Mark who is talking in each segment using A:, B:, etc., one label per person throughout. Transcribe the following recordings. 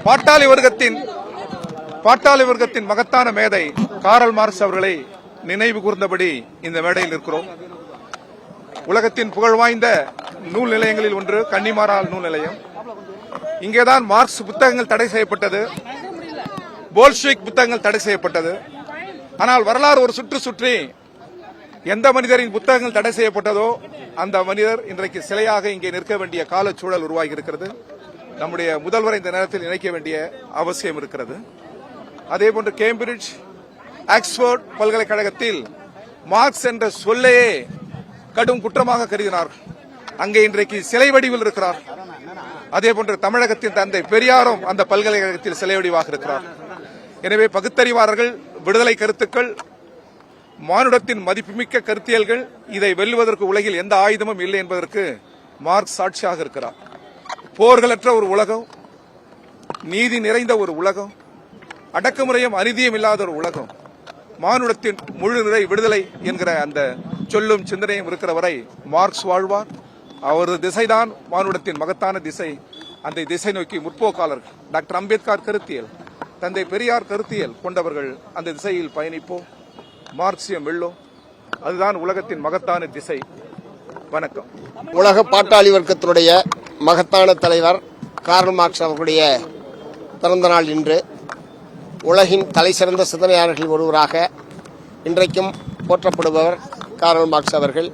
A: பாட்டாளி வர்க்கத்தின் மகத்தான மேதை காரல் மார்க்ஸ் அவர்களை நினைவு கூர்ந்தபடி இந்த மேடையில் இருக்கிறோம். உலகத்தின் புகழ் வாய்ந்த நூல் நிலையங்களில் ஒன்று கன்னிமாரால் நூல் நிலையம். இங்கேதான் மார்க்ஸ் புத்தகங்கள் தடை செய்யப்பட்டது, போல்ஷிவிக் புத்தகங்கள் தடை செய்யப்பட்டது. ஆனால் வரலாறு ஒரு சுற்றி எந்த மனிதரின் புத்தகங்கள் தடை செய்யப்பட்டதோ அந்த மனிதர் இன்றைக்கு சிலையாக இங்கே நிற்க வேண்டிய காலச்சூழல் உருவாகி இருக்கிறது. நம்முடைய முதல்வரை இந்த நேரத்தில் இணைக்க வேண்டிய அவசியம் இருக்கிறது. அதேபோன்று கேம்பிரிட்ஜ், ஆக்ஸ்போர்ட் பல்கலைக்கழகத்தில் மார்க்ஸ் என்ற சொல்லையே கடும் குற்றமாக கருதினார். அங்கே இன்றைக்கு சிலை வடிவில் இருக்கிறார். அதேபோன்று தமிழகத்தின் தந்தை பெரியாரும் அந்த பல்கலைக்கழகத்தில் சிலை வடிவாக இருக்கிறார். எனவே பகுத்தறிவாளர்கள், விடுதலை கருத்துக்கள், மானுடத்தின் மதிப்புமிக்க கருத்தியல்கள், இதை வெல்லுவதற்கு உலகில் எந்த ஆயுதமும் இல்லை என்பதற்கு மார்க்ஸ் சாட்சியாக இருக்கிறார். போர்களற்ற ஒரு உலகம், நீதி நிறைந்த ஒரு உலகம், அடக்குமுறையும் அநீதியும் இல்லாத ஒரு உலகம், மானுடத்தின் முழு நிறை விடுதலை என்கிற அந்த சொல்லும் சிந்தனையும் இருக்கிற வரை மார்க்ஸ் வாழ்வார். அவரது திசைதான் மானுடத்தின் மகத்தான திசை. அந்த திசை நோக்கி முற்போக்காளர்கள், டாக்டர் அம்பேத்கர் கருத்தியல், தந்தை பெரியார் கருத்தியல் கொண்டவர்கள் அந்த திசையில் பயணிப்போம். மார்க்சியம் வெல்லும். அதுதான் உலகத்தின் மகத்தான திசை. வணக்கம்.
B: உலக பாட்டாளி வர்க்கத்தினுடைய மகத்தான தலைவர் கார்ல் மார்க்ஸ் அவர்களுடைய பிறந்த நாள் இன்று. உலகின் தலைசிறந்த சிந்தனையாளர்களில் ஒருவராக இன்றைக்கும் போற்றப்படுபவர் கார்ல் மார்க்ஸ் அவர்கள்.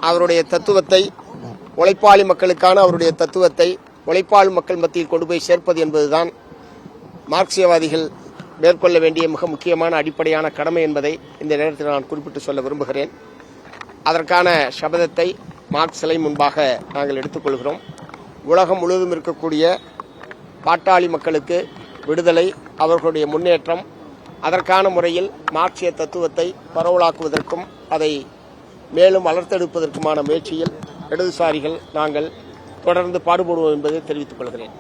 B: அவருடைய தத்துவத்தை, உழைப்பாளி மக்களுக்கான அவருடைய தத்துவத்தை உழைப்பாளி மக்கள் மத்தியில் கொண்டு போய் சேர்ப்பது என்பதுதான் மார்க்சியவாதிகள் மேற்கொள்ள வேண்டிய மிக முக்கியமான அடிப்படையான கடமை என்பதை இந்த நேரத்தில் நான் குறிப்பிட்டு சொல்ல விரும்புகிறேன். அதற்கான சபதத்தை மார்க்ஸ் சிலை முன்பாக நாங்கள் எடுத்துக்கொள்கிறோம். உலகம் முழுவதும் இருக்கக்கூடிய பாட்டாளி மக்களுக்கு விடுதலை, அவர்களுடைய முன்னேற்றம், அதற்கான முறையில் மார்க்சிய தத்துவத்தை பரவலாக்குவதற்கும் அதை மேலும் வளர்த்தெடுப்பதற்குமான முயற்சியில் இடதுசாரிகள் நாங்கள் தொடர்ந்து பாடுபடுவோம் என்பதை தெரிவித்துக் கொள்கிறேன்.